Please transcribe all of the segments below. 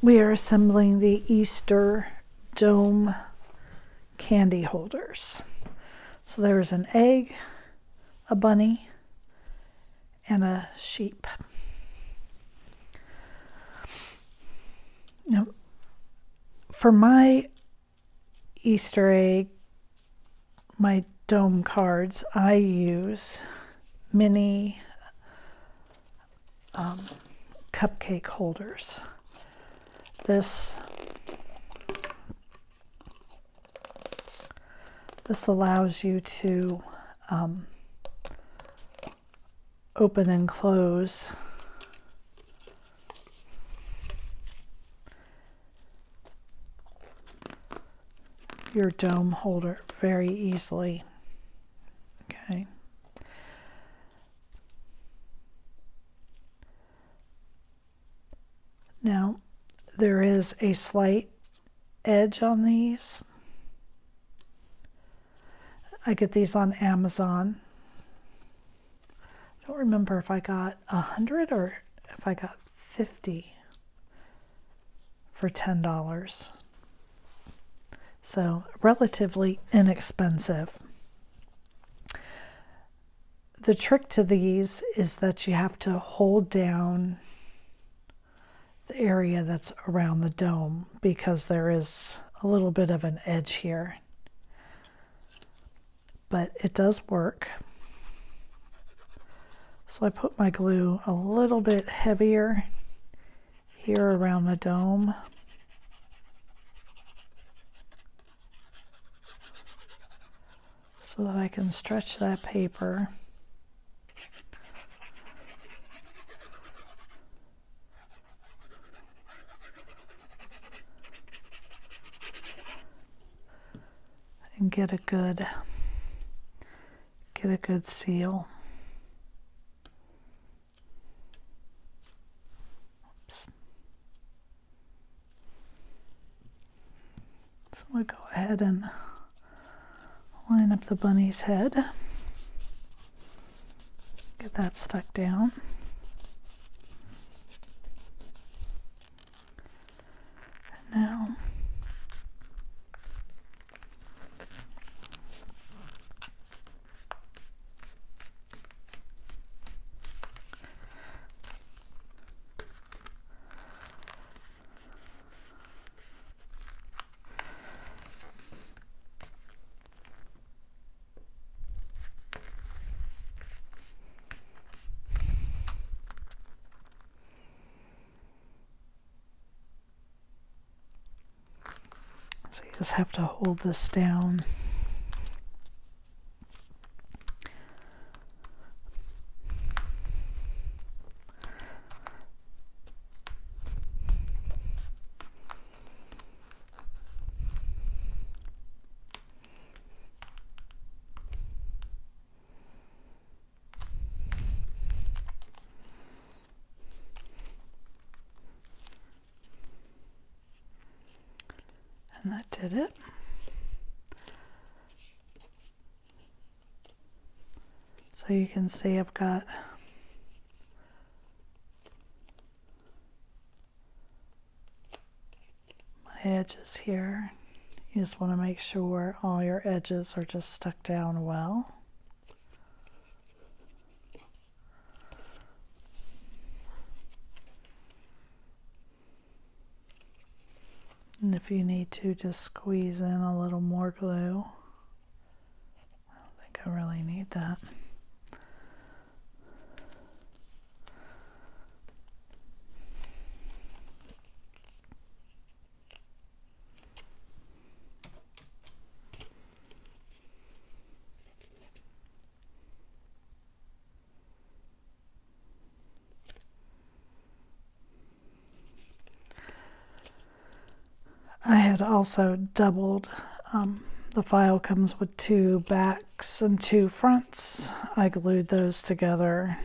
we are assembling the Easter dome candy holders. So there's an egg, a bunny, and a sheep. Now, for my Easter egg, my dome cards, I use mini cupcake holders. This allows you to open and close your dome holder very easily. Okay. Now, there is a slight edge on these. I get these on Amazon. I don't remember if I got 100 or if I got 50 for $10. So relatively inexpensive. The trick to these is that you have to hold down the area that's around the dome because there is a little bit of an edge here. But it does work. So I put my glue a little bit heavier here around the dome. So that I can stretch that paper. And get a good seal. Oops. So we'll go ahead and line up the bunny's head. Get that stuck down. And now so you just have to hold this down. And that did it. So you can see I've got my edges here. You just want to make sure all your edges are just stuck down well. And if you need to, just squeeze in a little more glue. I don't think I really need that. I had also doubled, the file comes with 2 backs and 2 fronts. I glued those together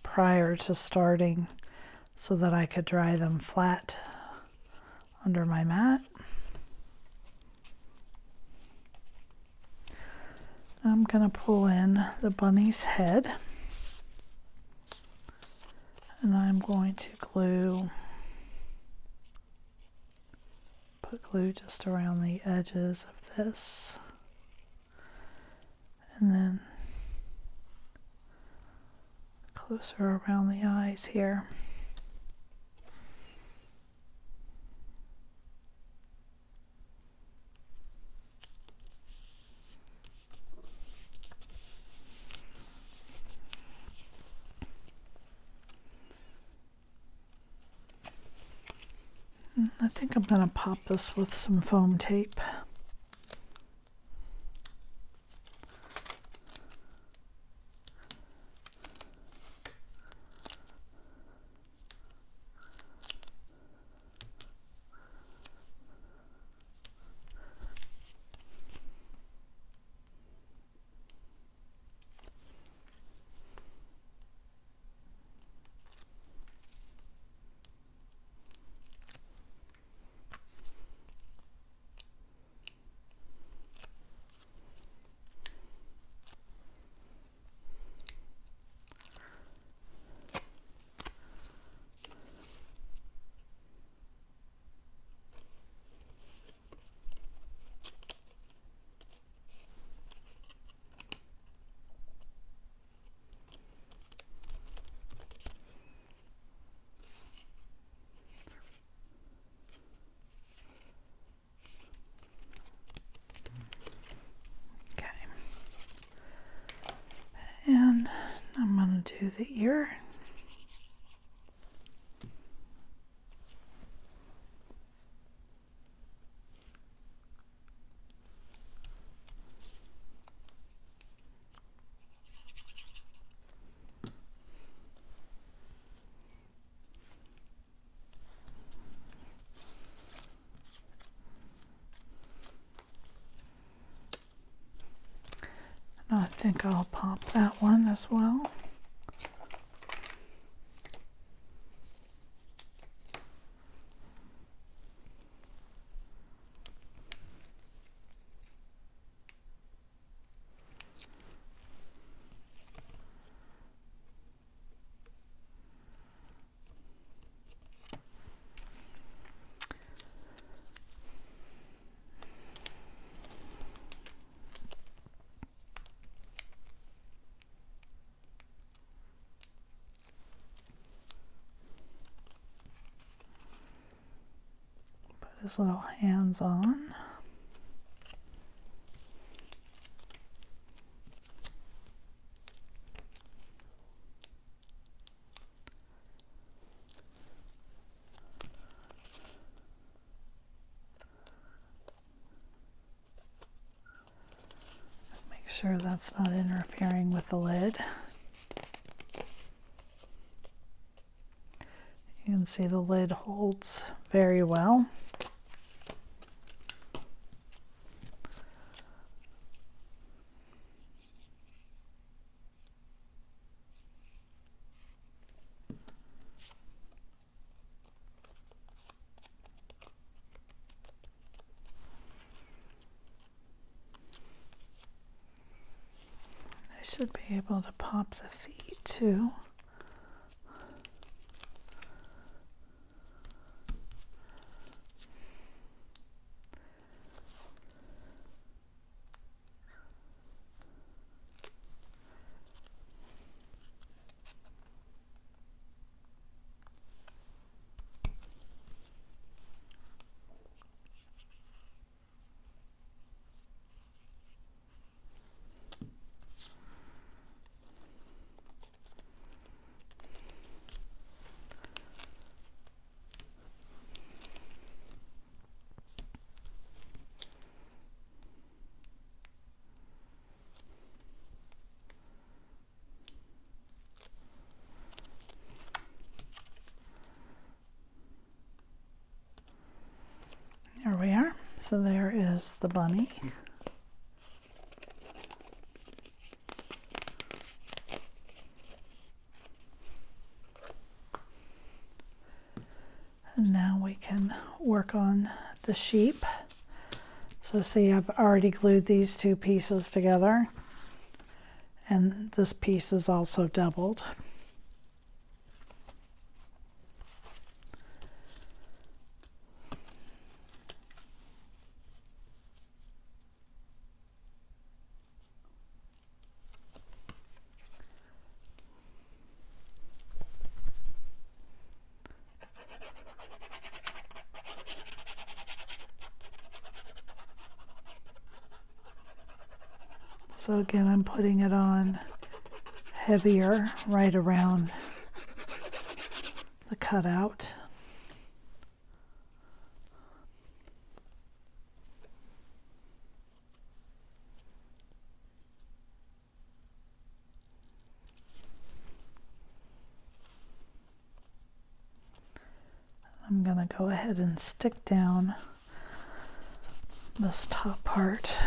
prior to starting so that I could dry them flat under my mat. I'm going to pull in the bunny's head and I'm going to glue Put glue just around the edges of this, and then closer around the eyes here. I think I'm going to pop this with some foam tape. And I'm going to do the ear. I think I'll pop that one as well. His little hands on. Make sure that's not interfering with the lid. You can see the lid holds very well. Should be able to pop the feet too. There we are. So there is the bunny. And now we can work on the sheep. So see, I've already glued these two pieces together, and this piece is also doubled. So again, I'm putting it on heavier right around the cutout. I'm going to go ahead and stick down this top part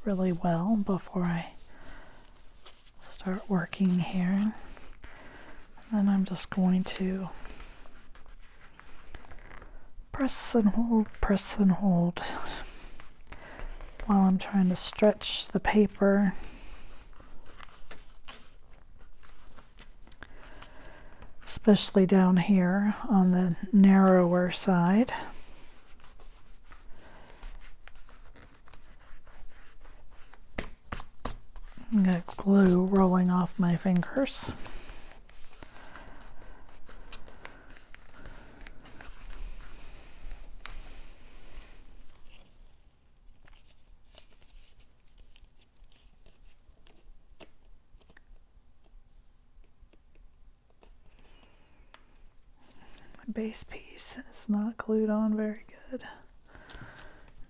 really well before I start working here. And then I'm just going to press and hold while I'm trying to stretch the paper. Especially down here on the narrower side. I got glue rolling off my fingers. Base piece is not glued on very good.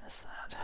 Miss that.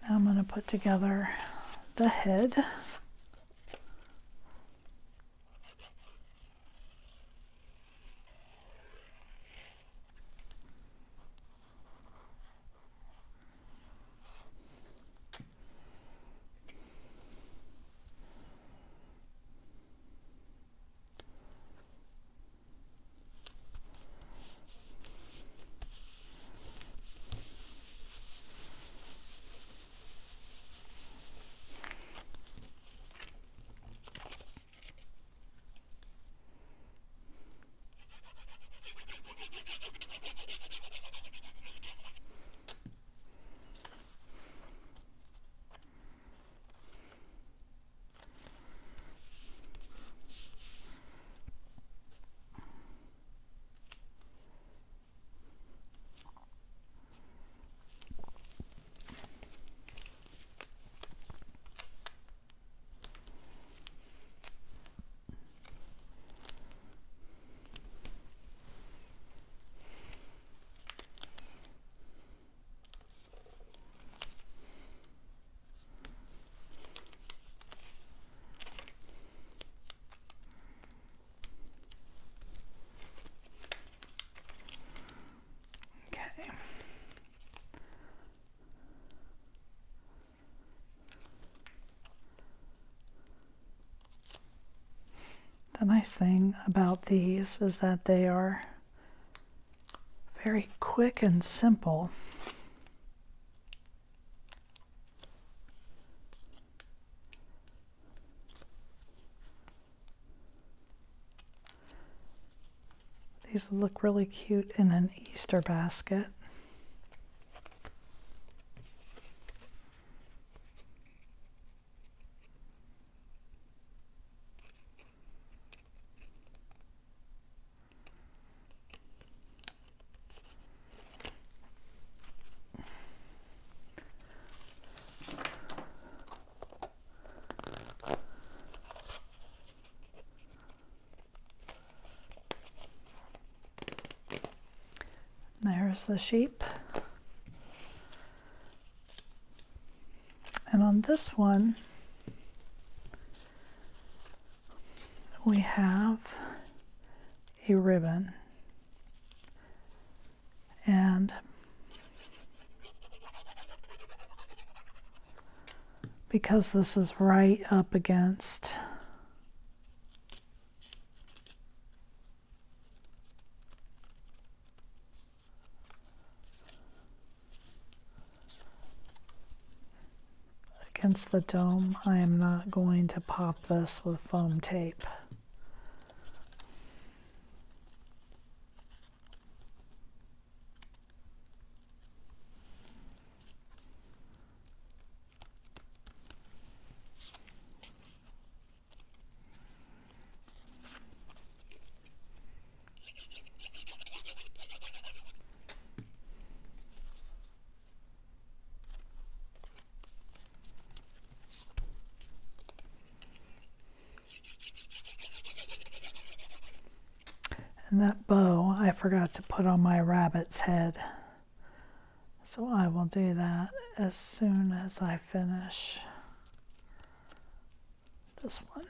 Now I'm going to put together the head. The nice thing about these is that they are very quick and simple. These would look really cute in an Easter basket. There's the sheep. And on this one, we have a ribbon. end because this is right up against the dome. I am not going to pop this with foam tape. And that bow I forgot to put on my rabbit's head, so I will do that as soon as I finish this one.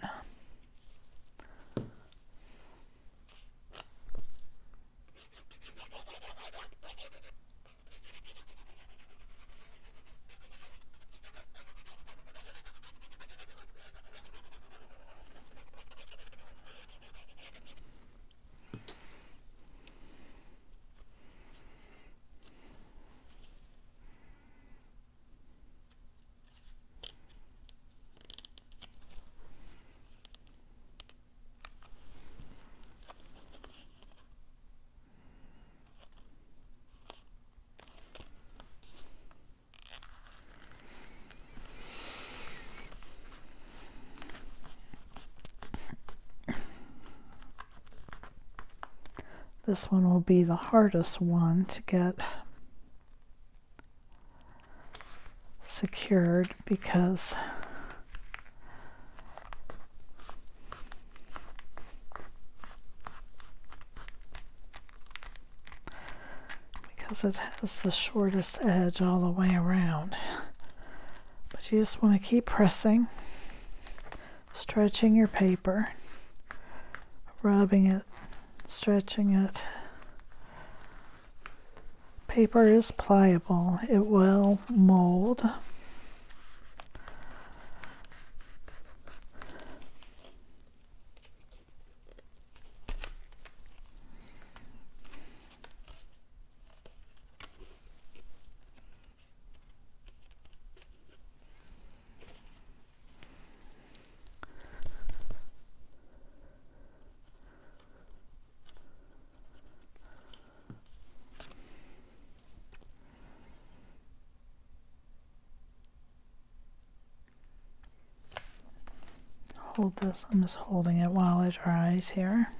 This one will be the hardest one to get secured because it has the shortest edge all the way around. But you just want to keep pressing, stretching your paper, rubbing it, stretching it. Paper is pliable. It will mold. Hold this, I'm just holding it while it dries here.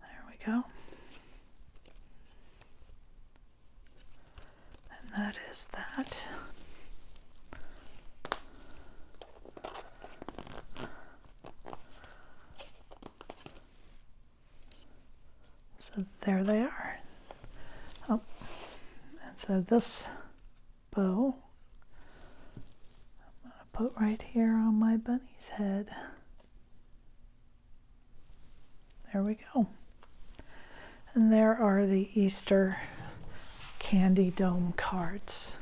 There we go. And that is that. So there they are. Oh, and so this bow put right here on my bunny's head. There we go. And there are the Easter candy dome cards.